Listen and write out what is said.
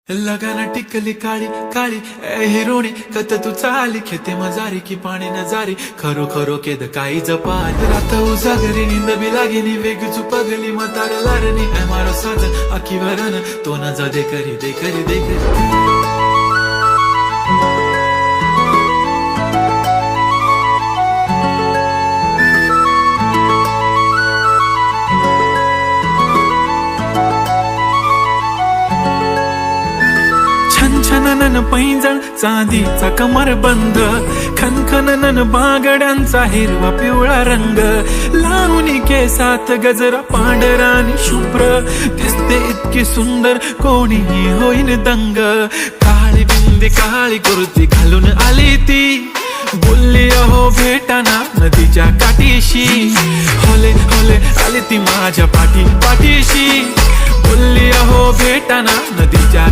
लगाना टिकली काळी काळी ए हिरोणी कत तू चाली खेते मजारी की पाणी नजारी खरो खरो केद काही जपाल रात उजागरी निंद बी लागेनी वेग चुपगली म्हातार लारणी ए मारो साज आखी वरन तो न जा दे करी दे करी दे करी छनछनन पैंजण चांदीचा कमर बंद खनखनन बागड्यांचा हिरवा पिवळा रंग लावणी केसात गजरा पांढरा आणि शुभ्र दिसते इतकी सुंदर कोणीही होईन दंग काळी बिंदी काळी कुर्ती घालून आली ती बोलली अहो भेटाना नदीच्या काठीशी होले होले आली ती माझ्या पाठीशी बोलली अहो भेटाना नदीच्या